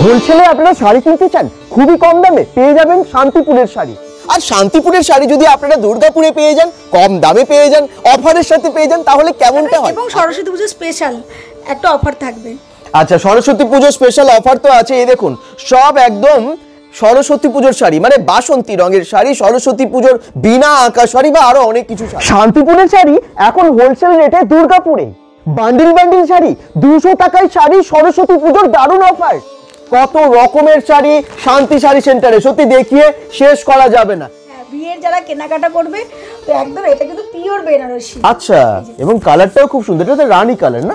হোলসেলে আপনারা শাড়ি কিনতে চান খুবই কম দামে পেয়ে যাবেন শান্তিপুরের শাড়ি। আর শান্তিপুরের শাড়ি যদি আপনারা দুর্গাপুরে পেয়ে যান, কম দামে পেয়ে যান, অফারের সাথে পেয়ে যান, তাহলে কেমনটা হয়? এবং সরস্বতী পুজো স্পেশাল একটা অফার থাকবে। আচ্ছা, সরস্বতী পুজো স্পেশাল অফার তো আছে। এই দেখুন, সব একদম সরস্বতী পুজোর শাড়ি, মানে বাসন্তী রঙের শাড়ি, সরস্বতী পুজোর বিনা আঁকা শাড়ি বা আরো অনেক কিছু শাড়ি। শান্তিপুরের শাড়ি এখন হোলসেল রেটে দুর্গাপুরে বান্ডিল বান্ডিল শাড়ি 200 টাকায় শাড়ি, সরস্বতী পুজোর দারুণ অফার। কত রকমের শাড়ি শান্তি শাড়ি সেন্টারে, সত্যি দেখিয়ে শেষ করা যাবে না। বিয়ের যারা কেনাকাটা করবে তো একদম এটা কিন্তু পিওর বেনারসি। আচ্ছা, এবং কালারটাও খুব সুন্দর, এটা রানী কালার না?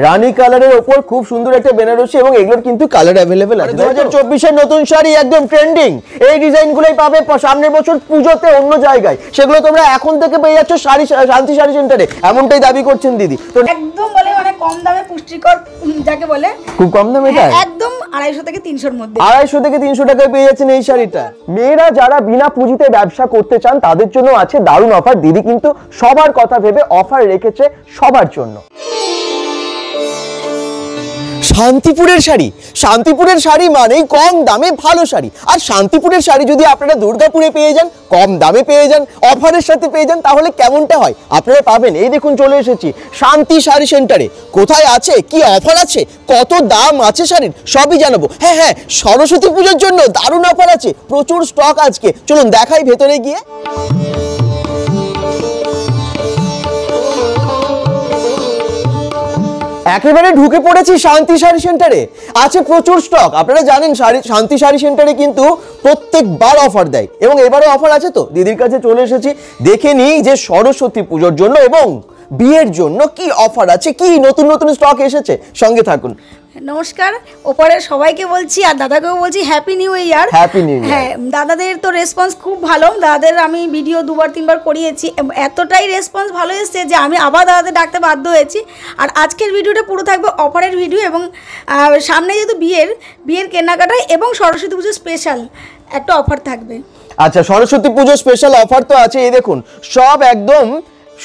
রানী কালারের উপর খুব সুন্দর একটা বেনারসি, এবং এগুলোর কিন্তু কালার अवेलेबल আছে। 2024 এর নতুন শাড়ি একদম ট্রেন্ডিং, এই ডিজাইনগুলোই পাবে সামনের বছর পুজোতে অন্য জায়গায়, সেগুলো তোমরা এখন থেকে পেয়ে যাচ্ছ শাড়ি শান্তি শাড়ি সেন্টারে, এমনটাই দাবি করছেন দিদি। তো একদম বলে মানে কম দামে পুষ্টিকর যাকে বলে, খুব কম দামে, এটা একদম 250 থেকে 300 এর মধ্যে, 250 থেকে 300 টাকায় পেয়ে যাচ্ছেন এই শাড়িটা। মেয়েরা যারা বিনা পুঁজিতে ব্যবসা করতে চান তাদের জন্য আছে দারুণ অফার। দিদি কিন্তু সবার কথা ভেবে অফার রেখেছে সবার জন্য। শান্তিপুরের শাড়ি, শান্তিপুরের শাড়ি মানেই কম দামে ভালো শাড়ি। আর শান্তিপুরের শাড়ি যদি আপনারা দুর্গাপুরে পেয়ে যান, কম দামে পেয়ে যান, অফারের সাথে পেয়ে যান, তাহলে কেমনটা হয়? আপনারা পাবেন, এই দেখুন চলে এসেছি শান্তি শাড়ি সেন্টারে। কোথায় আছে, কি অফার আছে, কত দাম আছে শাড়ির, সবই জানাবো। হ্যাঁ হ্যাঁ, সরস্বতী পুজোর জন্য দারুণ অফার আছে, প্রচুর স্টক আজকে। চলুন দেখাই ভেতরে গিয়ে। একেবারে ঢুকে পড়েছি শান্তি শাড়ি সেন্টারে, আছে প্রচুর স্টক। আপনারা জানেন শান্তি শাড়ি সেন্টারে কিন্তু প্রত্যেকবার অফার দেয়, এবং এবারে অফার আছে। তো দিদির কাছে চলে এসেছি, দেখে নিই যে সরস্বতী পুজোর জন্য এবং বিয়ের জন্য কি অফার আছে, কি নতুন নতুন স্টক এসেছে। সঙ্গে থাকুন। নমস্কার, ওপরের সবাইকে বলছি আর দাদাকেও বলছি happy new year. Happy new year. হ্যাঁ, দাদাদের তো রেসপন্স খুব ভালো। দাদাদের আমি ভিডিও 2-3বার করিয়েছি, এতটাই রেসপন্স ভালো এসেছে যে আমি আবার দাদাদের ডাকতে বাধ্য হয়েছি। আর আজকের ভিডিওটা পুরো থাকবে অফারের ভিডিও, এবং সামনে যেহেতু বিয়ের কেনাকাটায় এবং সরস্বতী পুজো স্পেশাল একটা অফার থাকবে। আচ্ছা, সরস্বতী পুজো স্পেশাল অফার তো আছে। এই দেখুন, সব একদম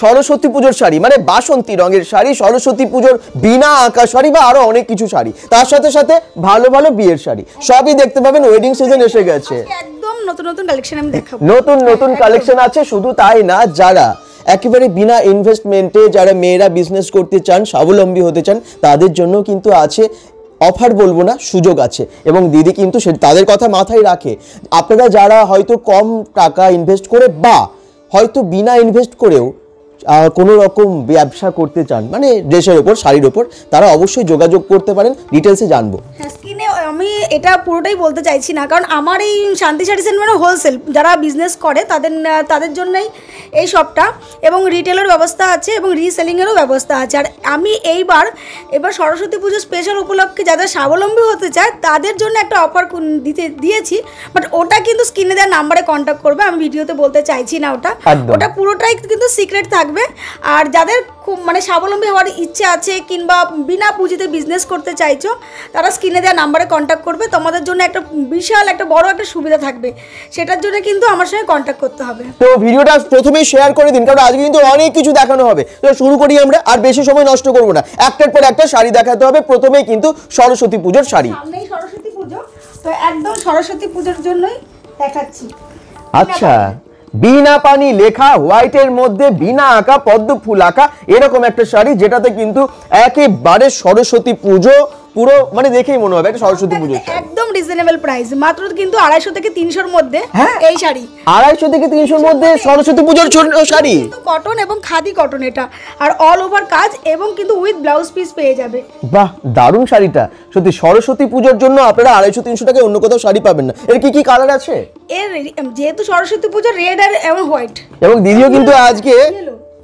সরস্বতী পুজোর শাড়ি, মানে বাসন্তী রঙের শাড়ি, সরস্বতী পুজোর বিনা আঁকা শাড়ি বা আরো অনেক কিছু শাড়ি, তার সাথে সাথে ভালো ভালো বিয়ের শাড়ি, সবই দেখতে পাবেন। ওয়েডিং সিজন এসে গেছে, একদম নতুন নতুন কালেকশন আমি দেখাবো। নতুন নতুন কালেকশন আছে। শুধু তাই না, যারা একেবারে বিনা ইনভেস্টমেন্টে যারা মেয়েরা বিজনেস করতে চান, স্বাবলম্বী হতে চান, তাদের জন্য কিন্তু আছে অফার, বলবো না, সুযোগ আছে। এবং দিদি কিন্তু তাদের কথা মাথায় রাখে। আপনারা যারা হয়তো কম টাকা ইনভেস্ট করে বা হয়তো বিনা ইনভেস্ট করেও কোনো রকম ব্যবসা করতে চান, মানে ড্রেসের ওপর, শাড়ির ওপর, তারা অবশ্যই যোগাযোগ করতে পারেন। ডিটেলসে জানবো। স্ক্রিনে আমি এটা পুরোটাই বলতে চাইছি না, কারণ আমার এই শান্তি শাড়ি সেন্টার মানে হোলসেল যারা বিজনেস করে তাদের জন্যই এই শপটা, এবং রিটেলের ব্যবস্থা আছে এবং রিসেলিংয়েরও ব্যবস্থা আছে। আর আমি এবার সরস্বতী পুজো স্পেশাল উপলক্ষে যারা স্বাবলম্বী হতে চায় তাদের জন্য একটা অফার দিয়েছি, বাট ওটা কিন্তু স্ক্রিনে দেওয়া নাম্বারে কন্ট্যাক্ট করবে। আমি ভিডিওতে বলতে চাইছি না, ওটা পুরোটাই কিন্তু সিক্রেট থাকবে। আর যাদের খুব মানে স্বাবলম্বী হওয়ার ইচ্ছে আছে কিংবা বিনা পুঁজিতে বিজনেস করতে চাইছো, তারা স্ক্রিনে দেওয়া নাম্বারে কন্ট্যাক্ট করবে। তোমাদের জন্য একটা বিশাল একটা বড় একটা সুবিধা থাকবে, সেটার জন্য কিন্তু আমার সঙ্গে কন্ট্যাক্ট করতে হবে। তো ভিডিওটা প্রথমেই শেয়ার করে দিন, কারণ আজকে কিন্তু অনেক কিছু দেখানো হবে। তো শুরু করি আমরা, আর বেশি সময় নষ্ট করব না। একটার পর একটা শাড়ি দেখাতে হবে। প্রথমেই কিন্তু সরস্বতী পুজোর শাড়ি, সামনেই সরস্বতী পুজো, তো একদম সরস্বতী পুজোর জন্যই দেখাচ্ছি। আচ্ছা, বিনা পানি লেখা, হোয়াইটের মধ্যে বিনা আঁকা, পদ্ম ফুল আঁকা, এরকম একটা শাড়ি, যেটাতে কিন্তু একেবারে সরস্বতী পুজো পুরো, মানে দেখেই মনে হবে একটা সরস্বতী পুজো। একদম রিজনেবল প্রাইস, মাত্র কিন্তু 250 থেকে 300 মধ্যে এই শাড়ি। 250 থেকে 300 মধ্যে সরস্বতী পুজোর শাড়ি, কটন এবং খাদি কটন এটা, আর অল ওভার কাজ, এবং কিন্তু উইথ ব্লাউজ পিস পেয়ে যাবে। বাহ, দারুণ শাড়িটা। সত্যি সরস্বতী পুজোর জন্য আপনারা 250-300 টাকায় অন্য কোথাও শাড়ি পাবেন না। এর কি কি কালার আছে? এর যেহেতু সরস্বতী পুজো, রেড আর এবং হোয়াইট, এবং দিদিও কিন্তু আজকে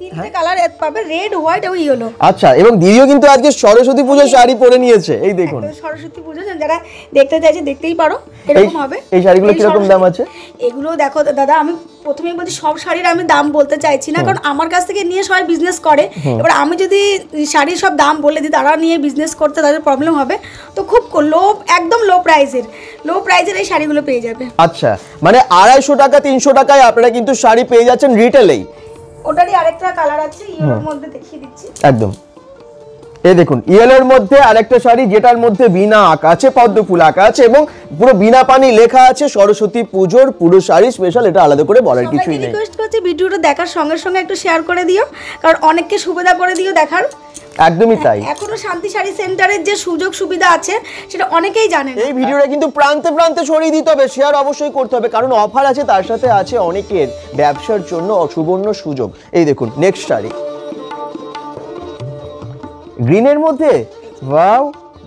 তিনটে কালার পাবে, রেড, হোয়াইট এবং ইয়েলো। আচ্ছা, এবং দিদিও কিন্তু আজকে সরস্বতী পুজোর শাড়ি পরে নিয়েছে। এই দেখুন, সরস্বতী পুজো যারা দেখতে চাইছে দেখতেই পারো, এরকম হবে। এই শাড়িগুলো কি রকম দাম আছে? এগুলো দেখো দাদা, আমি প্রথমেই বলছি সব শাড়ির আমি দাম বলতে চাইছি না, কারণ আমার কাছ থেকে নিয়ে সবাই বিজনেস করে। এবার আমি যদি শাড়ির সব দাম বলে দিই, তারা নিয়ে বিজনেস করতে তাদের প্রবলেম হবে। তো খুব একদম লো প্রাইজের এই শাড়িগুলো পেয়ে যাবে। আচ্ছা, মানে 250 টাকা 300 টাকায় আপনারা কিন্তু শাড়ি পেয়ে যাচ্ছেন রিটেলেই। ওটারই আরেকটা কালার আছে, ইয়েলোর মধ্যে দেখিয়ে দিচ্ছি। একদম এই দেখুন ইয়েলোর মধ্যে আরেকটা শাড়ি যেটার মধ্যে বিনা আঁকা আছে, পদ্ম ফুল আঁকা আছে এবং পুরো বিনা পানি লেখা আছে সরস্বতী পুজোর পুরো শাড়ি স্পেশাল, এটা আলাদা করে বলার কিছুই নেই। রিকোয়েস্ট করছি ভিডিওটা দেখার সঙ্গে সঙ্গে একটু শেয়ার করে দিও, কারণ অনেককে সুবিধা করে দিও দেখার। একদমই তাই। এখনো শান্তি শাড়ি সেন্টারের যে সুযোগ সুবিধা আছে সেটা অনেকেই জানেন। এই ভিডিওটা কিন্তু প্রান্তে প্রান্তে ছড়িয়ে দিতে হবে, শেয়ার অবশ্যই করতে হবে, কারণ অফার আছে, তার সাথে আছে অনেকের ব্যবসার জন্য সুবর্ণ সুযোগ। এই দেখুন নেক্সট শাড়ি গ্রিনের মধ্যে, ওয়াও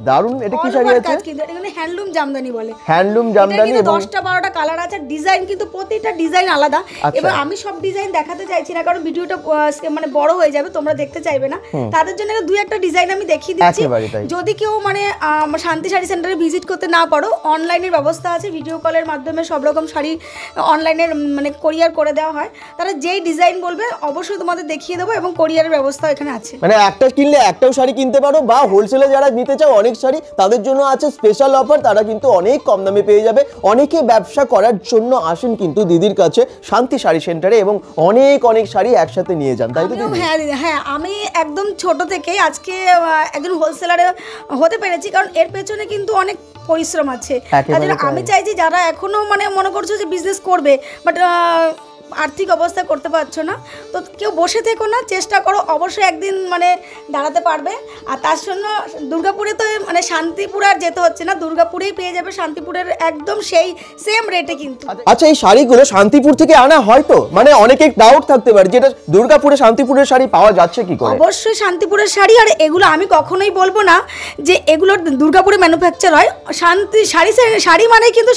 দারুন। এটা কি শাড়ি আছে? কিন্তু এটা মানে হ্যান্ডলুম জামদানি বলে। হ্যান্ডলুম জামদানি এবং 10টা 12টা কালার আছে, ডিজাইন কিন্তু প্রতিটা ডিজাইন আলাদা। এবার আমি সব ডিজাইন দেখাতে চাইছি না, কারণ ভিডিওটা মানে বড় হয়ে যাবে, তোমরা দেখতে চাইবে না। তাদের জন্য দুই একটা ডিজাইন আমি দেখিয়ে দিচ্ছি। যদি কেউ মানে শান্তি শাড়ি সেন্টারে ভিজিট করতে না পারো, অনলাইনের ব্যবস্থা আছে, ভিডিও কলের মাধ্যমে সব রকম শাড়ি অনলাইনে মানে কোরিয়ার করে দেওয়া হয়। তারা যেই ডিজাইন বলবে অবশ্যই তোমাদের দেখিয়ে দেবো, এবং কোরিয়ারের ব্যবস্থা এখানে আছে। মানে একটা কিনলে একটাও শাড়ি কিনতে পারো, বা হোলসেলে যারা নিতে চাও অনেক শাড়ি, তাদের জন্য আছে স্পেশাল অফার, তারা কিন্তু অনেক কম দামে পেয়ে যাবে। অনেকে ব্যবসা করার জন্য আসেন কিন্তু দিদির কাছে শান্তি শাড়ি সেন্টারে, এবং অনেক অনেক শাড়ি একসাথে নিয়ে যান, তাই তো দিদি? হ্যাঁ দিদি, হ্যাঁ আমি একদম ছোট থেকেই আজকে একজন হোলসেলারে হতে পেরেছি, কারণ এর পেছনে কিন্তু অনেক পরিশ্রম আছে। আমি চাইছি যারা এখনো মানে মনে করছো যে বিজনেস করবে, বাট আর্থিক অবস্থা করতে পারছো না, তো কেউ বসে থেকো না, চেষ্টা করো, অবশ্যই একদিন মানে দাঁড়াতে পারবে। আর তার জন্য দুর্গাপুরে তো মানে শান্তিপুর আর যেতে হচ্ছে না, দুর্গাপুরেই পেয়ে যাবে শান্তিপুরের একদম সেই সেম রেটে কিন্তু। আচ্ছা এই শাড়িগুলো শান্তিপুর থেকে আনা হয় তো? মানে অনেকে ডাউট থাকতে পারে যেটা দুর্গাপুরে শান্তিপুরের শাড়ি পাওয়া যাচ্ছে কি করে? অবশ্যই শান্তিপুরের শাড়ি, আর এগুলো আমি কখনোই বলবো না যে এগুলোর দুর্গাপুরে ম্যানুফ্যাকচার হয়। শাড়ি মানেই কিন্তু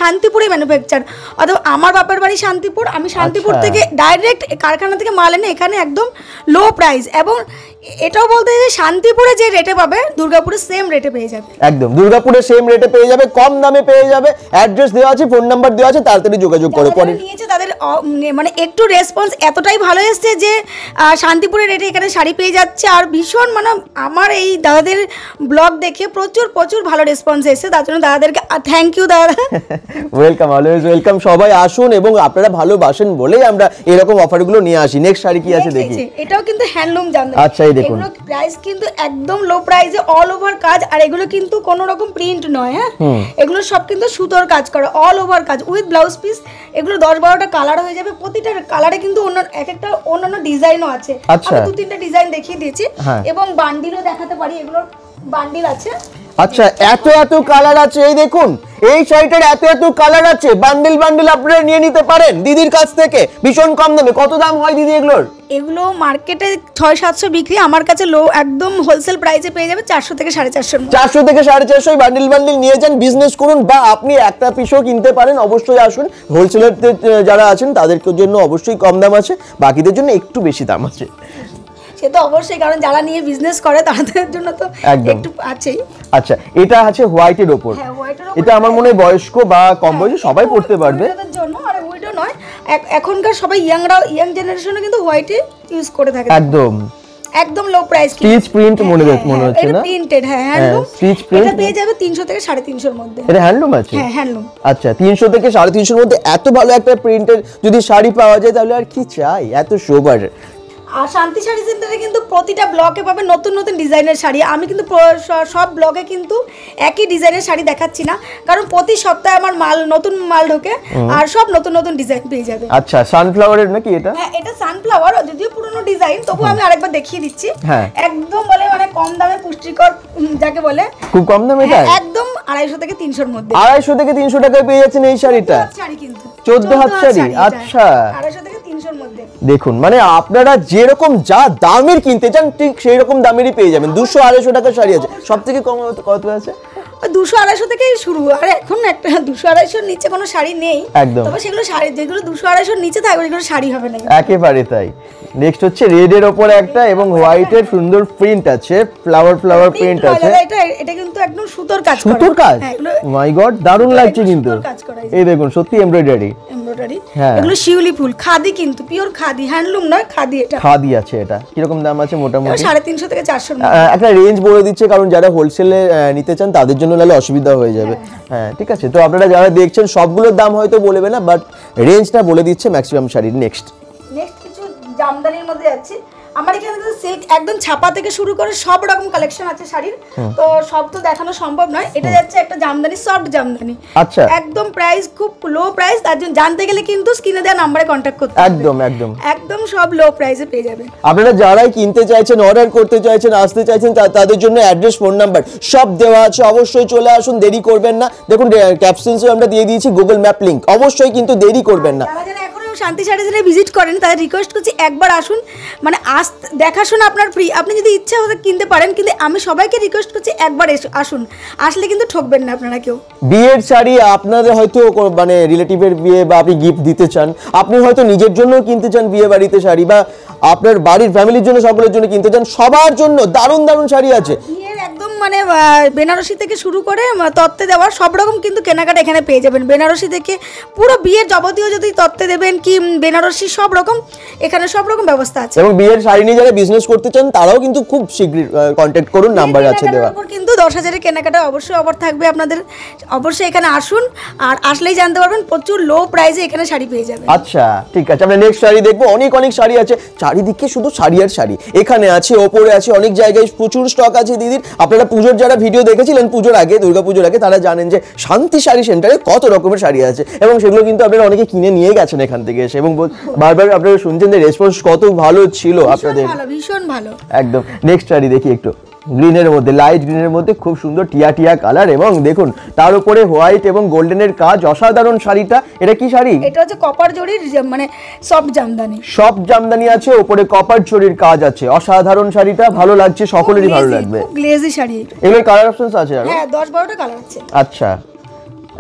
শান্তিপুরে ম্যানুফ্যাকচার। অথবা আমার বাপের বাড়ি শান্তিপুর, আমি শান্তিপুর থেকে ডাইরেক্ট কারখানা থেকে মাল এনে এখানে একদম লো প্রাইস, এবং এটাও বলতে যে শান্তিপুরে যে রেটে পাবে দুর্গাপুরে সেম রেটে পেয়ে যাবে। একদম দুর্গাপুরে সেম রেটে পেয়ে যাবে, কম দামে পেয়ে যাবে। অ্যাড্রেস দেওয়া আছে, ফোন নাম্বার দেওয়া আছে, তাড়াতাড়ি যোগাযোগ করো। পরে নিয়েছে তাদের মানে একটু রেসপন্স এতটাই ভালো এসেছে যে শান্তিপুরের রেটে এখানে শাড়ি পেয়ে যাচ্ছে। আর ভীষণ মানে আমার এই দাদাদের ব্লগ দেখে প্রচুর ভালো রেসপন্স এসেছে, তার জন্য দাদাদেরকে থ্যাংক ইউ দাদা। Welcome, always welcome. সবাই আসুন, এবং আপনারা ভালোবাসেন বলেই আমরা এরকম অফারগুলো নিয়ে আসি। নেক্সট শাড়ি কি আছে দেখি। এটাও কিন্তু হ্যান্ডলুম জামদানি। আচ্ছা এই দেখুন, এগুলো প্রাইস কিন্তু একদম লো প্রাইসে, অল ওভার কাজ। আর এগুলো কিন্তু কোনো রকম প্রিন্ট নয়, হ্যাঁ এগুলো সব কিন্তু সুতোর কাজ করা, অল ওভার কাজ উইথ ব্লাউজ পিস। এগুলো 10-12টা কালার হয়ে যাবে, প্রতিটা কালারে কিন্তু এক একটা অন্যান্য ডিজাইনও আছে। আমি 2-3টা ডিজাইন দেখিয়ে দিয়েছি, এবং বান্ডিলও দেখাতে পারি, এগুলো বান্ডিল আছে। আচ্ছা এত কালার আছে, এই দেখুন এই শাড়িটার এত কালার আছে, বান্ডিল আপনারা নিয়ে নিতে পারেন দিদির কাছ থেকে ভীষণ কম দামে। কত দাম হয় দিদি এগুলোর? এগুলো মার্কেটে 600-700 বিক্রি, আমার কাছে লো একদম হোলসেল প্রাইসে পেয়ে যাবে 400 থেকে 450। 400 থেকে 450 বান্ডিল নিয়ে যান, বিজনেস করুন, বা আপনি একটা পিসও কিনতে পারেন। অবশ্যই আসুন, হোলসেলার যারা আছেন তাদের জন্য অবশ্যই কম দাম আছে, বাকিদের জন্য একটু বেশি দাম আছে। সে তো অবশ্যই, কারণ যারা নিয়ে বিজনেস করে তাদের জন্য তো একটু আছেই। আচ্ছা এটা আছে হোয়াইটের উপর, এটা আমার মনে হয় বয়স্ক বা কম বয়সী সবাই পড়তে পারবে। তাদের জন্য আর উইডো নয়, এখনকার সবাই ইয়াং জেনারেশনে কিন্তু হোয়াইটে ইউজ করে থাকে। একদম লো প্রাইস, স্টিচ প্রিন্ট মনে হচ্ছে না? প্রিন্টেড, হ্যাঁ হ্যান্ডলুম। স্টিচ প্রিন্ট এটা পেয়ে যাবে 300 থেকে 350 এর মধ্যে। এটা হ্যান্ডলুম আছে? হ্যাঁ হ্যান্ডলুম। আচ্ছা 300 থেকে 350 এর মধ্যে এত ভালো একটা প্রিন্টের যদি শাড়ি পাওয়া যায় তাহলে আর কি চাই, এত শোবার। আর শান্তি শাড়ি সেন্টারে কিন্তু প্রতিটা ব্লকে পাবে নতুন ডিজাইনের শাড়ি। আমি কিন্তু সব ব্লগে কিন্তু একই ডিজাইনের শাড়ি দেখাচ্ছি না, কারণ প্রতি সপ্তাহে আমার নতুন মাল ঢোকে, আর সব নতুন ডিজাইন পেয়ে যাবে। আচ্ছা সানফ্লাওয়ারের নাকি এটা? হ্যাঁ এটা সানফ্লাওয়ার, যদিও পুরনো ডিজাইন, তবু আমি আরেকবার দেখিয়ে দিচ্ছি। একদম বলে মানে কম দামে পুষ্টিকর, যাকে বলে খুব কম দামে, এটা একদম 250 থেকে 300 এর মধ্যে। 250 থেকে 300 টাকায় পেয়ে যাচ্ছেন এই শাড়িটা। শাড়ি কিন্তু 14 হাত শাড়ি। আচ্ছা 250 থেকে 300 এর মধ্যে। দেখুন মানে আপনারা যেরকম যা দামের কিনতে চান ঠিক সেই রকম দামেরই পেয়ে যাবেন। 200-250 টাকার শাড়ি আছে, সব থেকে কম কত আছে? 200-250 থেকেই শুরু। আর এখন একটা 200-250 নিচে কোনো শাড়ি নেই, তবে সেগুলো শাড়ি যেগুলো 200-250 নিচে থাকবে সেগুলো শাড়ি হবে না। একেবারে তাই। নেক্সট হচ্ছে রেড এর উপর একটা এবং হোয়াইট এর সুন্দর প্রিন্ট আছে, ফ্লাওয়ার প্রিন্ট আছে। এটা কিন্তু একদম সুতোর কাজ করা। সুতোর কাজ? মাই গড দারুণ লাগছে কিন্তু। এই দেখুন সত্যি এমব্রয়ডারি। এগুলো শিউলি ফুল, খাদি কিন্তু পিওর খাদি, হ্যান্ডলুম নয়, খাদি। এটা খাদি আছে। এটা কি রকম দাম আছে মোটামুটি? 350 থেকে 400। একটা রেঞ্জ বলে দিচ্ছে, কারণ যারা হোলসেলে নিতে চান তাদের জন্য নালে অসুবিধা হয়ে যাবে। হ্যাঁ ঠিক আছে, তো আপনারা যারা দেখছেন সবগুলোর দাম হয়তো বলবে না, বাট রেঞ্জটা বলে দিচ্ছে ম্যাক্সিমাম শাড়ির। নেক্সট কিছু জামদানির মধ্যে যাচ্ছে। আমার এখানে তো সিল্ক একদম ছাপা থেকে শুরু করে সব রকম কালেকশন আছে শাড়ির, তো সব তো দেখানো সম্ভব নয়। এটা যাচ্ছে একটা জামদানি, সফট জামদানি। আচ্ছা, একদম প্রাইস খুব লো প্রাইস, তার জন্য জানতে গেলে কিন্তু স্ক্রিনে দেওয়া নম্বরে কন্ট্যাক্ট করতে হবে। একদম একদম একদম সব লো প্রাইসে পেয়ে যাবেন। আপনারা যারাই কিনতে চাইছেন, অর্ডার করতে চাইছেন, আসতে চাইছেন, তাদের জন্য অ্যাড্রেস, ফোন নাম্বার সব দেওয়া আছে। অবশ্যই চলে আসুন, দেরি করবেন না। দেখুন ক্যাপশনসে আমরা দিয়ে দিয়েছি গুগল ম্যাপ লিংক, অবশ্যই কিন্তু দেরি করবেন না। যারা যারা এখনো শান্তি শাড়িজে ভিজিট করেন তাদের রিকোয়েস্ট করছি একবার আসুন, মানে দেখাশোনা আপনার ফ্রি। আপনি যদি ইচ্ছা হতে কিনতে পারেন, কিন্তু আমি সবাইকে রিকোয়েস্ট করছি একবার আসুন, আসলে কিন্তু ঠকবেন না আপনারা কেউ। বিয়ের শাড়ি আপনাদের হয়তো মানে রিলেটিভের বিয়ে বা আপনি গিফট দিতে চান, আপনি হয়তো নিজের জন্য কিনতে চান বিয়ে বাড়িতে শাড়ি, বা আপনার বাড়ির ফ্যামিলির জন্য, সকলের জন্য কিনতে চান, সবার জন্য দারুণ দারুণ শাড়ি আছে। বিয়ের একদম মানে বেনারসি থেকে শুরু করে তত্ত্বে দেওয়ার সব রকম কিন্তু কেনাকাটা এখানে পেয়ে যাবেন। বেনারসি থেকে পুরো বিয়ের যাবতীয় যদি তত্ত্বে দেবেন কি বেনারসি সব রকম, এখানে সব রকম ব্যবস্থা আছে। এবং বিয়ের শাড়ি নিয়ে যারা বিজনেস করতে চান তারাও কিন্তু খুব শীঘ্রই কন্ট্যাক্ট করুন, নাম্বার আছে দেওয়া। কিন্তু 10,000-এর কেনাকাটা অবশ্যই অফার থাকবে আপনাদের, অবশ্যই এখানে আসুন, আর আসলেই জানতে পারবেন প্রচুর লো প্রাইসে এখানে শাড়ি পেয়ে যাবেন। আচ্ছা ঠিক আছে, আমরা নেক্সট শাড়ি দেখবো। অনেক অনেক শাড়ি আছে, চারিদিকে শুধু শাড়ি আর শাড়ি। এখানে আছে, ওপরে আছে, অনেক জায়গায় প্রচুর স্টক আছে দিদির। আপনারা পুজোর যারা ভিডিও দেখেছিলেন পুজোর আগে, দুর্গাপুজোর আগে, তারা জানেন যে শান্তি শাড়ি সেন্টারে কত রকমের শাড়ি আছে, এবং সেগুলো কিন্তু আপনারা অনেকে কিনে নিয়ে গেছেন এখান থেকে এসে, এবং বারবার আপনারা শুনছেন যে রেসপন্স কত ভালো ছিল আপনাদের। ভীষণ ভালো। একদম। নেক্সট শাড়ি দেখি একটু, গ্রিনের মধ্যে, লাইট গ্রিনের মধ্যে খুব সুন্দর টিয়া টিয়া কালার, এবং দেখুন তার উপরে হোয়াইট এবং গোল্ডেনের কাজ, অসাধারণ শাড়িটা। এটা কি শাড়ি? এটা হচ্ছে কপার জরির মানে সফট জামদানি। সফট জামদানি আছে, উপরে কপার জরির কাজ আছে, অসাধারণ শাড়িটা, ভালো লাগছে, সকলেরই ভালো লাগবে। খুব গ্লেজি শাড়ি। এগুলোর কালার অপশনস আছে আর? হ্যাঁ, 10-12টা কালার আছে। আচ্ছা,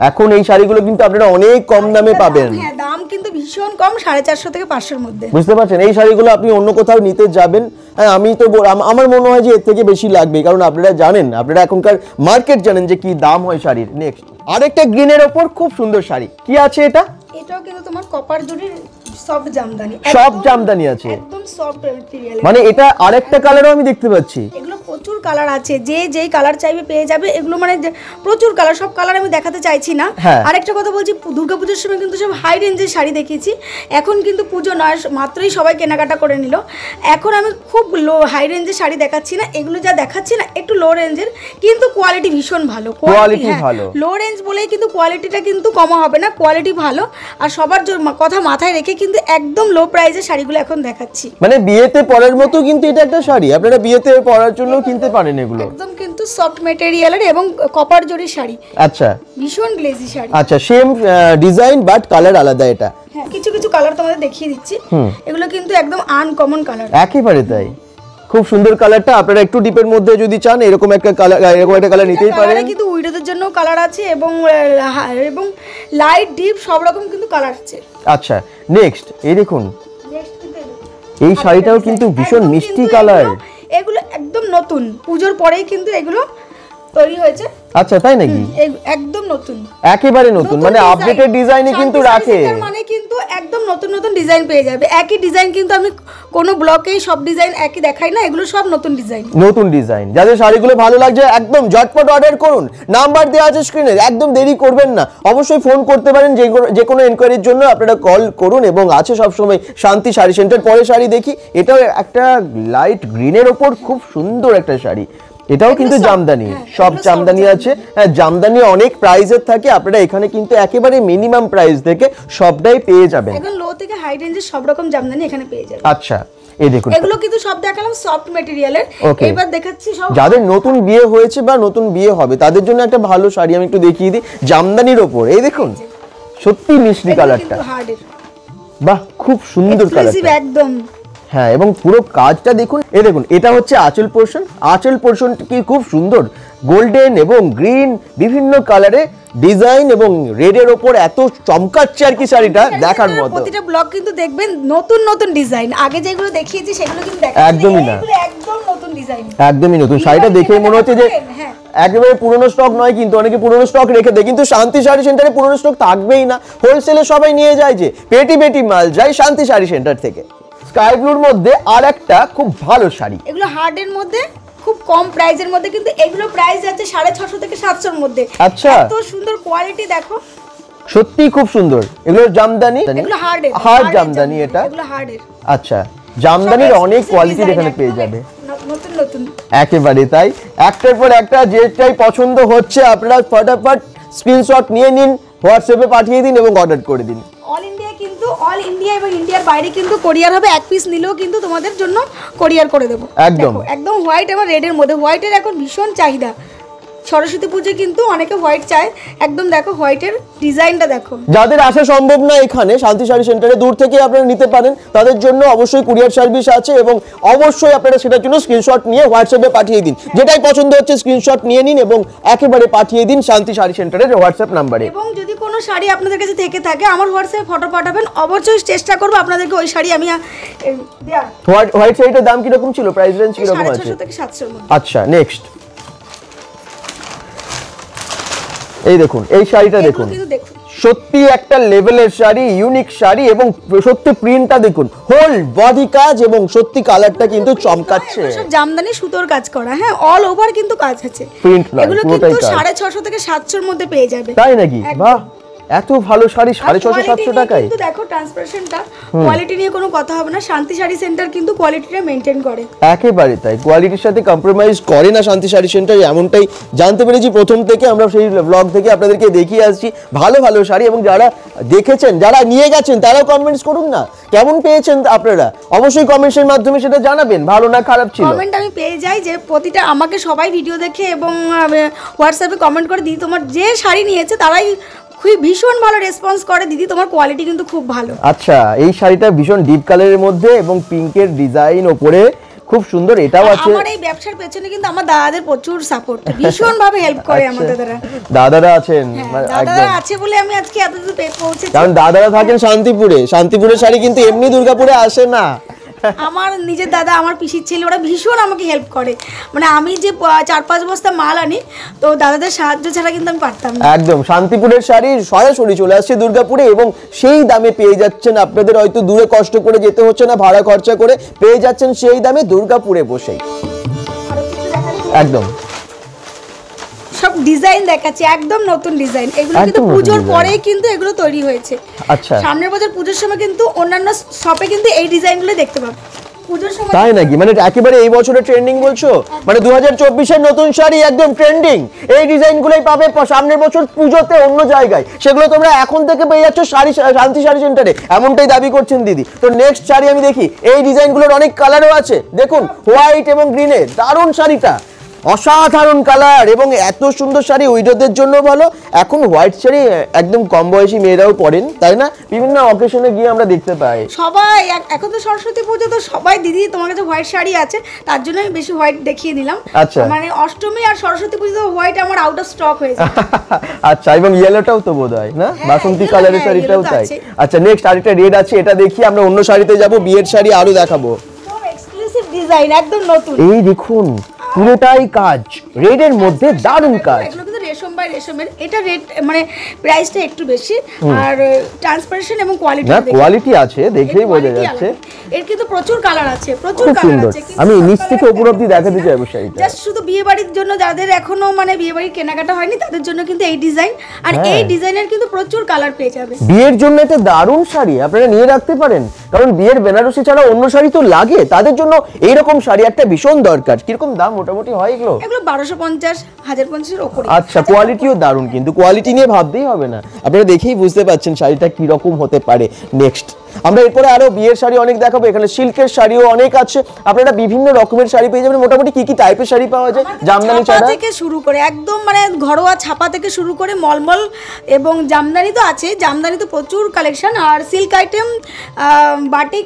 এখন এই শাড়িগুলো কিন্তু আপনারা অনেক কম দামে পাবেন। হ্যাঁ, দাম কিন্তু ভীষণ কম, 450 থেকে 500-এর মধ্যে। বুঝতে পারছেন, এই শাড়িগুলো আপনি অন্য কোথাও নিতে যাবেন, হ্যাঁ আমি তো আমার মনে হয় যে এর থেকে বেশি লাগবে, কারণ আপনারা জানেন, আপনারা এখনকার মার্কেট জানেন যে কি দাম হয় শাড়ির। নেক্সট আরেকটা গ্রিনের ওপর খুব সুন্দর শাড়ি, কি আছে এটা? এটাও কিন্তু তোমার কপার জরির সফট জামদানি। সফট জামদানি আছে, একদম সফট ম্যাটেরিয়াল। মানে এটা আরেকটা কালারও আমি দেখতে পাচ্ছি। এগুলো প্রচুর কালার আছে, যে যেই কালার চাইবে পেয়ে যাবে। এগুলো মানে প্রচুর কালার, সব কালার আমি দেখাতে চাইছি না। আরেকটা কথা বলছি, দুর্গাপুজোর সময় কিন্তু সব হাই রেঞ্জের শাড়ি দেখিয়েছি, এখন কিন্তু পুজো নয়, মাত্রই সবাই কেনাকাটা করে নিল। এখন আমি খুব লো হাই রেঞ্জের শাড়ি দেখাচ্ছি না, এগুলো যা দেখাচ্ছি না একটু লো রেঞ্জের, কিন্তু কোয়ালিটি ভীষণ ভালো। কোয়ালিটি ভালো, লো রেঞ্জ বলেই কিন্তু কোয়ালিটিটা কিন্তু কমা হবে না, কোয়ালিটি ভালো। আর সবার কথা মাথায় রেখে কিন্তু একদম লো প্রাইসের শাড়িগুলো এখন দেখাচ্ছি। মানে বিয়েতে পরার মতো কিন্তু এটা একটা শাড়ি, আপনারা বিয়েতে পরার জন্য কিনতে পারেন এগুলো। একদম কিন্তু সফট ম্যাটেরিয়ালের এবং কপার জরির শাড়ি। আচ্ছা, ভীষণ গ্লেজি শাড়ি। আচ্ছা, সেম ডিজাইন বাট কালার আলাদা। এটা হ্যাঁ, কিছু কিছু কালার তোমাদের দেখিয়ে দিচ্ছি, এগুলো কিন্তু একদম আনকমন কালার। একেবারে তাই, খুব সুন্দর কালারটা। আপনারা একটু ডিপের মধ্যে যদি চান এরকম একটা কালার, এরকম একটা কালার নিতেই পারেন। কিন্তু উইডোদের জন্য কালার আছে, এবং লাইট ডিপ সব রকম কিন্তু কালার আছে। আচ্ছা, নেক্সট এই দেখুন, এই শাড়িটাও কিন্তু ভীষণ মিষ্টি কালার। এগুলো একদম নতুন, পুজোর পরেই কিন্তু এগুলো তৈরি হয়েছে। আচ্ছা, তাই নাকি? একদম নতুন, একেবারে নতুন, মানে আপডেটেড ডিজাইনে কিন্তু রাখে, মানে কিন্তু একদম নতুন নতুন ডিজাইন পেয়ে যাবে। একই ডিজাইন কিন্তু আমি কোনো ব্লকেই সব ডিজাইন একই দেখাই না, এগুলো সব নতুন ডিজাইন। নতুন ডিজাইন, যাদের শাড়িগুলো ভালো লাগছে একদম ঝটপট অর্ডার করুন, নাম্বার দেওয়া আছে স্ক্রিনে, একদম দেরি করবেন না। অবশ্যই ফোন করতে পারেন, যে কোনো এনকোয়ারির জন্য আপনারা কল করুন, এবং আছে সবসময় শান্তি শাড়ি সেন্টার। পরে শাড়ি দেখি, এটাও একটা লাইট গ্রিনের ওপর খুব সুন্দর একটা শাড়ি, এটাও কিন্তু জামদানি, সব জামদানি আছে। হ্যাঁ, জামদানি অনেক প্রাইসের থাকে, আপনারা এখানে কিন্তু একেবারে মিনিমাম প্রাইস থেকে সবটাই পেয়ে যাবেন। একদম লো থেকে হাই রেঞ্জের সব রকম জামদানি এখানে পেয়ে যাবেন। আচ্ছা, এই দেখুন, এগুলো কিন্তু সব দেখালাম সফট ম্যাটেরিয়ালের। এবার দেখাচ্ছি সব যাদের নতুন বিয়ে হয়েছে বা নতুন বিয়ে হবে তাদের জন্য একটা ভালো শাড়ি আমি একটু দেখিয়ে দিই, জামদানির ওপর। এই দেখুন, সত্যি মিষ্টি কালারটা, বাহ, খুব সুন্দর কালার একদম। হ্যাঁ, এবং পুরো কাজটা দেখুন। এই দেখুন, এটা হচ্ছে আঁচল পোরশন। আঁচল পোরশনটা কি খুব সুন্দর, গোল্ডেন এবং গ্রিন বিভিন্ন কালারে ডিজাইন, এবং রেডের ওপর এত চমকাচ্ছে আর কি শাড়িটা, দেখার মতো। প্রতিটা ব্লগ কিন্তু দেখবেন নতুন নতুন ডিজাইন, আগে যেগুলো দেখিয়েছি সেগুলো কিন্তু একদমই না, একদম নতুন ডিজাইন, একদমই নতুন। শাড়িটা দেখেই মনে হচ্ছে যে একেবারে পুরনো স্টক নয়, কিন্তু অনেকে পুরনো স্টক রেখে দেয়, কিন্তু শান্তি শাড়ি সেন্টারে পুরনো স্টক থাকবেই না, হোলসেলে সবাই নিয়ে যায়, যে পেটি পেটি মাল যায় শান্তি শাড়ি সেন্টার থেকে। স্কাই ব্লুর মধ্যে আর একটা খুব ভালো শাড়ি, এগুলো হার্ডের মধ্যে খুব কম প্রাইসের মধ্যে, কিন্তু এগুলো প্রাইস যাচ্ছে 650 থেকে 700 এর মধ্যে। আচ্ছা, এত সুন্দর কোয়ালিটি দেখো, সত্যি খুব সুন্দর। এগুলো জামদানি, এগুলো হার্ড জামদানি, এটা এগুলো হার্ডের। আচ্ছা, জামদানির অনেক কোয়ালিটির এখানে পেয়ে যাবে, নতুন নতুন একেবারে তাই। একটার পর একটা যেটাই পছন্দ হচ্ছে আপনারা ফটাফট স্ক্রিনশট নিয়ে নিন, হোয়াটসঅ্যাপে পাঠিয়ে দিন এবং অর্ডার করে দিন। অল ইন্ডিয়া কিন্তু অল ইন্ডিয়া এবং ইন্ডিয়ার বাইরে কিন্তু কোরিয়ার হবে, এক পিস নিলেও কিন্তু তোমাদের জন্য কোরিয়ার করে দেবো। একদম একদম হোয়াইট এবং রেডের মধ্যে, হোয়াইটের এখন ভীষণ চাহিদা, সরস্বতী পুজোয় কিন্তু অনেকে হোয়াইট চায়, একদম দেখো হোয়াইটের ডিজাইনটা দেখো। যাদের আসা সম্ভব না এখানে শান্তি শাড়ি সেন্টারে, দূর থেকে আপনারা নিতে পারেন, তাদের জন্য অবশ্যই কুরিয়ার সার্ভিস আছে এবং অবশ্যই আপনারা সেটার জন্য স্ক্রিনশট নিয়ে হোয়াটসঅ্যাপে পাঠিয়ে দিন। যেটাই পছন্দ হচ্ছে স্ক্রিনশট নিয়ে নিন এবং একেবারে পাঠিয়ে দিন শান্তি শাড়ি সেন্টারের হোয়াটসঅ্যাপ নাম্বারে। এবং যদি কোনো শাড়ি আপনাদের কাছে থেকে থাকে আমার হোয়াটসঅ্যাপে ফটো পাঠাবেন, অবশ্যই চেষ্টা করবো আপনাদেরকে ওই শাড়ি আমি দেওয়ার। হোয়াইট শাড়িটার দাম কিরকম ছিল, প্রাইস রেঞ্জ কিরকম আছে? 650 থেকে 700 মধ্যে। আচ্ছা নেক্সট এই দেখুন, এই শাড়িটা দেখুন, সত্যি একটা লেভেলের শাড়ি, ইউনিক শাড়ি এবং সত্যি প্রিন্টটা দেখুন, হোল বডি কাজ এবং সত্যি কালারটা কিন্তু চমকাচ্ছে। সব জামদানি সুতোর কাজ করা, হ্যাঁ অল ওভার কিন্তু কাজ আছে, প্রিন্ট না এগুলো কিন্তু 650 থেকে 700 মধ্যে পেয়ে যাবে। তাই নাকি? বাহ, এত ভালো শাড়ি 650-700 টাকায়। কিন্তু দেখো ট্রান্সপারেশনটা, কোয়ালিটি নিয়ে কোনো কথা হবে না, শান্তি শাড়ি সেন্টার কিন্তু কোয়ালিটিটা মেইনটেইন করে। একেবারে তাই, কোয়ালিটির সাথে কম্প্রোমাইজ করে না শান্তি শাড়ি সেন্টার, এমনটাই জানতে পেরেছি প্রথম থেকে। আমরা সেই ব্লগ থেকে আপনাদেরকে দেখিয়ে আসছি ভালো ভালো শাড়ি, এবং যারা দেখেছেন, যারা নিয়ে গেছেন, তারাও কমেন্টস করুন না কেমন পেয়েছেন আপনারা, অবশ্যই কমেন্টসের মাধ্যমে সেটা জানাবেন, ভালো না খারাপ ছিল। কমেন্ট আমি পেয়ে যাই যে প্রতিটা, আমাকে সবাই ভিডিও দেখে এবং হোয়াটসঅ্যাপে কমেন্ট করে, দিদি তোমার যে শাড়ি নিয়েছে তারাই খুব ভীষণ ভালো রেসপন্স করে, দিদি তোমার কোয়ালিটি কিন্তু খুব ভালো। আচ্ছা, এই শাড়িটা ভীষণ ডিপ কালারের মধ্যে এবং পিঙ্কের ডিজাইন ওপরে, খুব সুন্দর। এটাও আছে। আমার এই ব্যবসার পেছনে কিন্তু আমার দাদাদের প্রচুর সাপোর্ট, ভীষণ ভাবে হেল্প করে আমাদের দাদারা আছেন, দাদারা আছে বলে আমি আজকে এতদূর পৌঁছেছি। কারণ দাদারা থাকেন শান্তিপুরে, শান্তিপুরের শাড়ি কিন্তু এমনি দুর্গাপুরে আসে না। আমার নিজের দাদা, আমার পিসির ছেলে, ওরা ভীষণ আমাকে হেল্প করে, মানে আমি যে 4-5 বস্তা মাল আনি, তো দাদাদের সাহায্য ছাড়া কিন্তু আমি পারতাম না। একদম, শান্তিপুরের শাড়ি সরাসরি চলে আসছে দুর্গাপুরে এবং সেই দামে পেয়ে যাচ্ছেন। আপনাদের হয়তো দূরে কষ্ট করে যেতে হচ্ছে না, ভাড়া খরচা করে পেয়ে যাচ্ছেন সেই দামে দুর্গাপুরে বসেই। একদম সব ডিজাইন দেখাচ্ছি, একদম নতুন ডিজাইন, এগুলো কিন্তু পূজোর পরেই কিন্তু এগুলো তৈরি হয়েছে। আচ্ছা, সামনের বছর পূজোর সময় কিন্তু অন্যান্য শপে কিন্তু এই ডিজাইনগুলো দেখতে পাবেন পূজোর সময়। তাই নাকি? মানে একেবারে এই বছরের ট্রেন্ডিং বলছো, মানে 2024-এর নতুন শাড়ি একদম ট্রেন্ডিং, এই ডিজাইনগুলোই পাবে সামনের বছর পূজোতে অন্য জায়গায়, সেগুলো তোমরা এখন থেকে পেয়ে যাচ্ছ শান্তি শাড়ি সেন্টারে, এমনটাই দাবি করছেন দিদি। তো নেক্সট শাড়ি আমি দেখি, এই ডিজাইনগুলোর অনেক কালারও আছে, দেখুন হোয়াইট এবং গ্রিনে, দারুণ শাড়িটা, অসাধারণ কালার এবং এত সুন্দর শাড়ি উইডোদের জন্য ভালো। এখন হোয়াইট শাড়ি একদম কম বয়সী মেয়েরাও পরেন, তাই না? বিভিন্ন অকেশনে গিয়ে আমরা দেখতে পাই সবাই। এখন তো সরস্বতী পুজো, তো সবাই দিদি তোমার কাছে হোয়াইট শাড়ি আছে, তার জন্য আমি বেশি হোয়াইট দেখিয়ে দিলাম। আচ্ছা, মানে অষ্টমী আর সরস্বতী পুজো হোয়াইট আমার আউট অফ স্টক হয়ে যায়। আচ্ছা, এবং ইয়েলোটাও তো বোধহয় না, বাসন্তী কালারের শাড়িটাও তাই। আচ্ছা, নেক্সট শাড়িটা রেড আছে, এটা দেখি, আমরা অন্য শাড়িতে যাব, বিয়ের শাড়ি আরো দেখাবো। এক্সক্লুসিভ ডিজাইন, একদম নতুন, এই দেখুন পুরোটাই কাজ, রেডের মধ্যে দারুণ কাজ। এগুলো কিন্তু রেশম বাই রেশমের, এটা রেট মানে প্রাইসটা একটু বেশি, আর ট্রান্সপারেশন এবং কোয়ালিটি, না কোয়ালিটি আছে, দেখেই বোঝা যাচ্ছে। এর কিন্তু প্রচুর কালার আছে, প্রচুর কালার সুন্দর। আছে। আমি নিচ থেকে উপর অবধি দেখাতে চাইবো শাড়িটা, জাস্ট শুধু বিয়ে বাড়ির জন্য, যাদের এখনো মানে বিয়ে বাড়ির কেনাকাটা হয়নি তাদের জন্য কিন্তু এই ডিজাইন, আর এই ডিজাইনের কিন্তু প্রচুর কালার পেয়ে যাবে। বিয়ের জন্য একটা দারুণ শাড়ি আপনারা নিয়ে রাখতে পারেন, কারণ বিয়ের বেনারসি ছাড়া অন্য শাড়ি তো লাগে, তাদের জন্য এইরকম শাড়ি একটা ভীষণ দরকার। কিরকম দাম মোটামুটি হয় এগুলো? এগুলো 1250, 1050 এর উপরে। আচ্ছা, কোয়ালিটিও দারুণ, কিন্তু কোয়ালিটি নিয়ে ভাবতেই হবে না, আপনারা দেখেই বুঝতে পাচ্ছেন শাড়িটা কি রকম হতে পারে। নেক্সট আমরা এরপরে আরো বিয়ের শাড়ি অনেক দেখাবো, এখানে সিল্কের শাড়িও অনেক আছে, আপনারা বিভিন্ন রকমের শাড়ি পেয়ে যাবেন। মোটামুটি কি কি টাইপের শাড়ি পাওয়া যায়? জামদানি ছাড়া থেকে শুরু করে একদম মানে ঘরোয়া ছাপা থেকে শুরু করে মলমল এবং জামদানি তো আছে, জামদানি তো প্রচুর কালেকশন, আর সিল্ক আইটেম, বাটিক,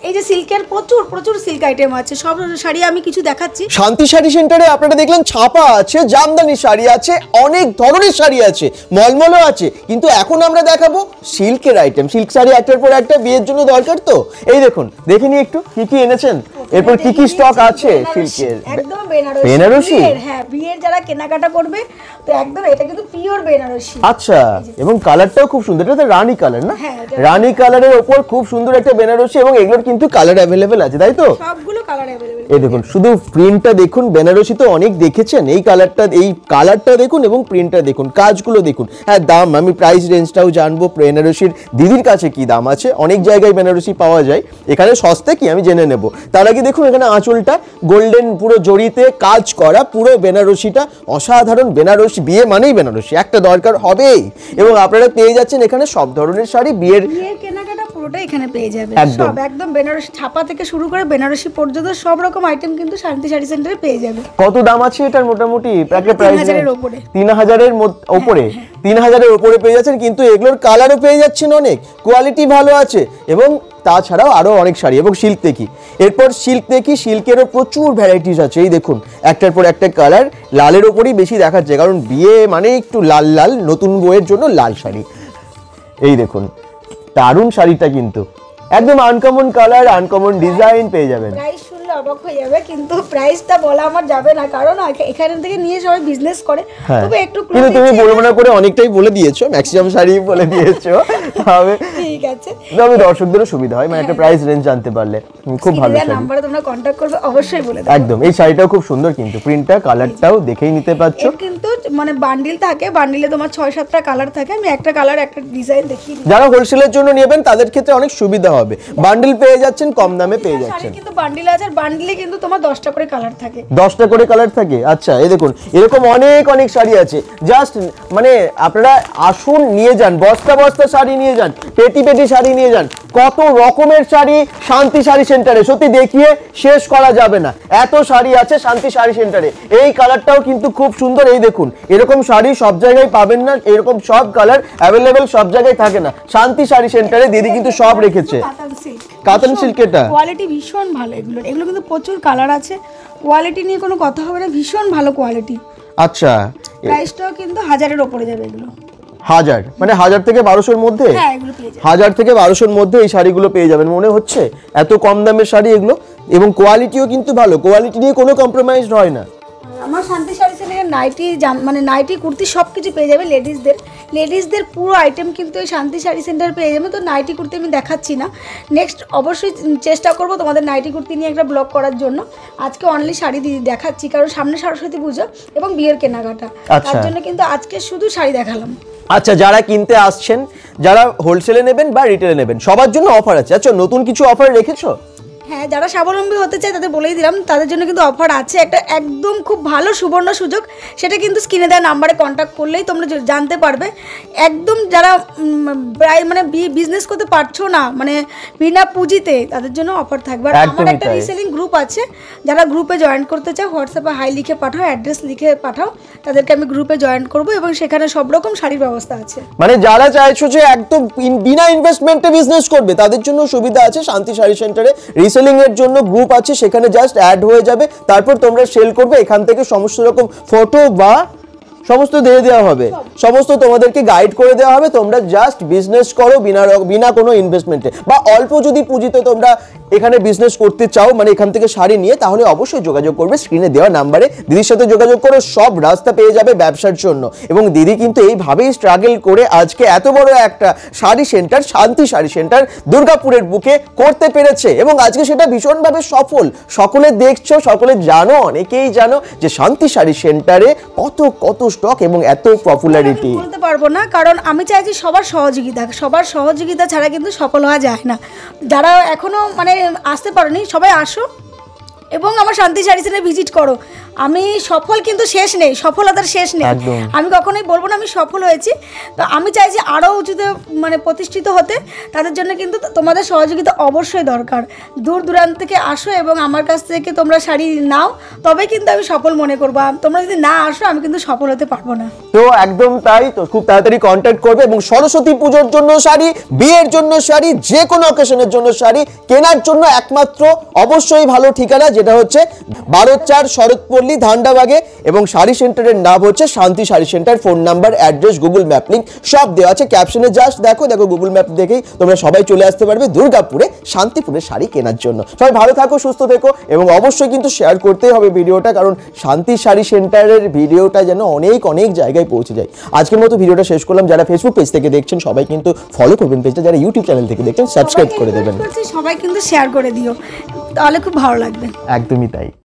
এই যে সিল্কের প্রচুর সিল্ক আইটেম আছে, সব শাড়ি আমি কিছু দেখাচ্ছি। শান্তি শাড়ি সেন্টারে আপনারা দেখলেন ছাপা আছে, জামদানি শাড়ি আছে, অনেক ধরনের শাড়ি আছে, মলমলও আছে, কিন্তু এখন আমরা দেখাবো সিল্কের আইটেম। সিল্ক শাড়ি একটার পর একটা বিয়ের জন্য দরকার, তো এই দেখুন, দেখে নিই একটু কি কি এনেছেন, এরপর কি কি স্টক আছে সিল্কের। একদম বেনারসি, হ্যাঁ বিয়ের যারা কেনাকাটা করবে তো একদম এটা কিন্তু পিওর বেনারসি। আচ্ছা, এবং কালারটাও খুব সুন্দর, এটা তো রানী কালার না, রানী কালারের উপর খুব সুন্দর একটা বেনারসি, এবং এগুলো সবগুলোর কিন্তু কালার অ্যাভেলেবেল আছে, তাই তো? সবগুলো কালার অ্যাভেলেবেল। এই দেখুন, শুধু প্রিন্টটা দেখুন, বেনারসি তো অনেক দেখেছেন, এই কালারটা দেখুন এবং প্রিন্টটা দেখুন, কাজগুলো দেখুন। হ্যাঁ, দাম আমি প্রাইস রেঞ্জটাও জানবো, বেনারসির দিদির কাছে কি দাম আছে, অনেক জায়গায় বেনারসি পাওয়া যায়, এখানে সস্তা কি আমি জেনে নেব। তার আগে দেখুন এখানে আঁচলটা গোল্ডেন পুরো জড়িতে কাজ করা, পুরো বেনারসিটা অসাধারণ। বেনারসি বিয়ে মানেই বেনারসি, একটা দরকার হবেই। এবং আপনারা পেয়ে যাচ্ছেন এখানে সব ধরনের শাড়ি, বিয়ের কেনাকাটা পুরোটা এখানে পেয়ে যাবে, সব একদম বেনারসি ছাপা থেকে শুরু করে বেনারসি পর্যন্ত সব রকম আইটেম কিন্তু শান্তি শাড়ি সেন্টারে পেয়ে যাবে। কত দাম আছে এটার মোটামুটি? 3000-এর উপরে, 3000-এর উপরে, 3000-এর উপরে পেয়ে যাচ্ছেন। কিন্তু এগুলোর কালারও পেয়ে যাচ্ছেন অনেক, কোয়ালিটি ভালো আছে, এবং তাছাড়াও আরো অনেক শাড়ি। এবং সিল্ক দেখি, এরপর সিল্ক দেখি, সিল্কেরও প্রচুর ভ্যারাইটিস আছে। এই দেখুন একটার পর একটা কালার, লালের ওপরই বেশি দেখাচ্ছে, কারণ বিয়ে মানে একটু লাল লাল, নতুন বউয়ের জন্য লাল শাড়ি। এই দেখুন দারুণ শাড়িটা, কিন্তু একদম আনকমন কালার, আনকমন ডিজাইন পেয়ে যাবেন। প্রাইস শুনলে অবাক হয়ে যাবে, কিন্তু প্রাইসটা বলা আমার যাবে না, কারণ এখান থেকে নিয়ে সবাই বিজনেস করে। তবে একটু কিন্তু তুমি বলবো না করে অনেকটাই বলে দিয়েছো, ম্যাক্সিমাম শাড়ি বলে দিয়েছো। তবে ঠিক আছে, তবে দর্শকদেরও সুবিধা হয়, মানে একটা প্রাইস রেঞ্জ জানতে পারলে খুব ভালো শাড়ি। নাম্বারে তোমরা কন্টাক্ট করবে, অবশ্যই বলে দেব। একদম, এই শাড়িটাও খুব সুন্দর, কিন্তু প্রিন্টটা কালারটাও দেখেই নিতে পারছো। কিন্তু মানে বান্ডিল থাকে, বান্ডিলে তোমার 6-7টা কালার থাকে, আমি একটা কালার একটা ডিজাইন দেখিয়ে দিই। যারা হোলসেলের জন্য নেবেন তাদের ক্ষেত্রে অনেক সুবিধা হবে, বান্ডিল পেয়ে যাচ্ছেন, কম দামে পেয়ে যাচ্ছেন। কিন্তু বান্ডিল আছে, আর বান্ডিলে কিন্তু তোমার 10টা করে কালার থাকে। 10টা করে কালার থাকে, আচ্ছা। এই দেখুন এরকম অনেক অনেক শাড়ি আছে, জাস্ট মানে আপনারা আসুন, নিয়ে যান, বস্তা বস্তা শাড়ি নিয়ে যান, পেটি পেটি শাড়ি নিয়ে যান, কত রকমের শাড়ি শান্তি শাড়ি সেন্টারে, সত্যি দেখিয়ে শেষ করা যাবে না, এত শাড়ি আছে শান্তি শাড়ি সেন্টারে। এই কালারটাও কিন্তু খুব সুন্দর, এই দেখুন এরকম শাড়ি সব জায়গায় পাবেন না, এরকম সব কালার অ্যাভেলেবেল সব জায়গায় থাকে না, শান্তি শাড়ি সেন্টারে দিদি কিন্তু সব রেখেছে। কাতান সিল্ক, এটা কোয়ালিটি ভীষণ ভালো, এগুলো কিন্তু প্রচুর কালার আছে, কোয়ালিটি নিয়ে কোনো কথা হবে না, ভীষণ ভালো কোয়ালিটি। আচ্ছা, প্রাইসটাও কিন্তু 1000-এর উপরে যাবে এগুলো। 1000 মানে 1000 থেকে 1200-এর মধ্যে? হ্যাঁ, এগুলো পেয়ে যাবেন 1000 থেকে 1200-এর মধ্যে এই শাড়িগুলো পেয়ে যাবেন। মনে হচ্ছে এত কম দামের শাড়ি এগুলো, এবং কোয়ালিটিও কিন্তু ভালো, কোয়ালিটি নিয়ে কোনো কম্প্রোমাইজ হয় না। আমার শান্তি শাড়ি সেন্টারে নাইটি, মানে নাইটি কুর্তি সব কিছু পেয়ে যাবে। লেডিসদের পুরো আইটেম কিন্তু এই শান্তি শাড়ি সেন্টার পেয়ে যাবে। তো নাইটি কুর্তি আমি দেখাচ্ছি না, নেক্সট অবশ্যই চেষ্টা করব তোমাদের নাইটি কুর্তি নিয়ে একটা ব্লগ করার জন্য। আজকে অনলি শাড়ি দেখাচ্ছি, কারণ সামনে সরস্বতী পুজো এবং বিয়ের কেনাকাটা, তার জন্য কিন্তু আজকে শুধু শাড়ি দেখালাম। আচ্ছা, যারা কিনতে আসছেন, যারা হোলসেলে নেবেন বা রিটেলে নেবেন, সবার জন্য অফার আছে। আচ্ছা, নতুন কিছু অফার রেখেছো? হ্যাঁ, যারা স্বাবলম্বী হতে চায় তাদের বলেই দিলাম, তাদের জন্য কিন্তু অফার আছে একটা, একদম খুব ভালো সুবর্ণ সুযোগ। সেটা কিন্তু স্ক্রিনে দেওয়া নাম্বারে কন্ট্যাক্ট করলেই তোমরা জানতে পারবে। একদম যারা প্রায় মানে বিজনেস করতে পারছো না, মানে বিনা পুঁজিতে, তাদের জন্য অফার থাকবে। আর আমার একটা রিসেলিং গ্রুপ আছে, যারা গ্রুপে জয়েন করতে চাও হোয়াটসঅ্যাপে হাই লিখে পাঠাও, অ্যাড্রেস লিখে পাঠাও, তাদেরকে আমি গ্রুপে জয়েন করব, এবং সেখানে সব রকম শাড়ির ব্যবস্থা আছে। মানে যারা চাইছো যে একদম বিনা ইনভেস্টমেন্টে বিজনেস করবে, তাদের জন্য সুবিধা আছে শান্তি শাড়ি সেন্টারে। রিসেলিং এর জন্য গ্রুপ আছে, সেখানে জাস্ট অ্যাড হয়ে যাবে, তারপর তোমরা সেল করবে, এখান থেকে সমস্ত রকম ফটো বা সমস্ত দিয়ে দেওয়া হবে, সমস্ত তোমাদেরকে গাইড করে দেওয়া হবে। তোমরা জাস্ট বিজনেস করো বিনা কোনো ইনভেস্টমেন্টে, বা অল্প যদি পুঁজিতে তোমরা এখানে বিজনেস করতে চাও, মানে এখান থেকে শাড়ি নিয়ে, তাহলে অবশ্যই যোগাযোগ করবে স্ক্রিনে দেওয়া নাম্বারে, দিদির সাথে যোগাযোগ করো, সব রাস্তা পেয়ে যাবে ব্যবসার জন্য। এবং দিদি কিন্তু এইভাবেই স্ট্রাগল করে আজকে এত বড় একটা শাড়ি সেন্টার, শান্তি শাড়ি সেন্টার দুর্গাপুরের বুকে করতে পেরেছে, এবং আজকে সেটা ভীষণভাবে সফল। সকলে দেখছো, সকলে জানো, অনেকেই জানো যে শান্তি শাড়ি সেন্টারে কত কত স্টক এবং এত পপুলারিটি। বলতে পারবো না, কারণ আমি চাইছি সবার সহযোগিতা ছাড়া কিন্তু সফল হওয়া যায় না। যারা এখনো মানে আসতে পারোনি, সবাই আসো এবং আমার শান্তি শাড়ি সেন্টারে ভিজিট করো। আমি সফল কিন্তু শেষ নেই, সফলতার শেষ নেই, আমি কখনোই বলবো না আমি সফল হয়েছি। তো আমি চাইছি আরও উঁচুতে মানে প্রতিষ্ঠিত হতে, তাদের জন্য কিন্তু তোমাদের সহযোগিতা অবশ্যই দরকার। দূর দূরান্ত থেকে আসো এবং আমার কাছ থেকে তোমরা শাড়ি নাও, তবে কিন্তু আমি সফল মনে করবো। তোমরা যদি না আসো, আমি কিন্তু সফল হতে পারবো না। তো একদম তাই, তো খুব তাড়াতাড়ি কন্ট্যাক্ট করবে, এবং সরস্বতী পুজোর জন্য শাড়ি, বিয়ের জন্য শাড়ি, যে কোনো অকেশনের জন্য শাড়ি কেনার জন্য একমাত্র অবশ্যই ভালো ঠিকানা, যেটা হচ্ছে 12-4 শরৎপল্লী পল্লী ধান্ডাবাগে, এবং শাড়ি সেন্টারের নাম হচ্ছে শান্তি sari centre. Phone number, address, Google map link সব দেওয়া আছে ক্যাপশনে। জাস্ট দেখো গুগল ম্যাপ দেখেই তোমরা সবাই চলে আসতে পারবে দুর্গাপুরে শান্তিপুরে শাড়ি কেনার জন্য। সবাই ভালো থাকো, সুস্থ থেকো, এবং অবশ্যই কিন্তু শেয়ার করতেই হবে ভিডিওটা, কারণ শান্তি শাড়ি সেন্টারের ভিডিওটা যেন অনেক অনেক জায়গায় পৌঁছে যায়। আজকের মতো ভিডিওটা শেষ করলাম। যারা ফেসবুক পেজ থেকে দেখছেন সবাই কিন্তু ফলো করবেন পেজটা, যারা ইউটিউব চ্যানেল থেকে দেখছেন সাবস্ক্রাইব করে দেবেন। সবাই কিন্তু শেয়ার করে দিও, তাহলে খুব ভালো লাগবে। একদমই তাই।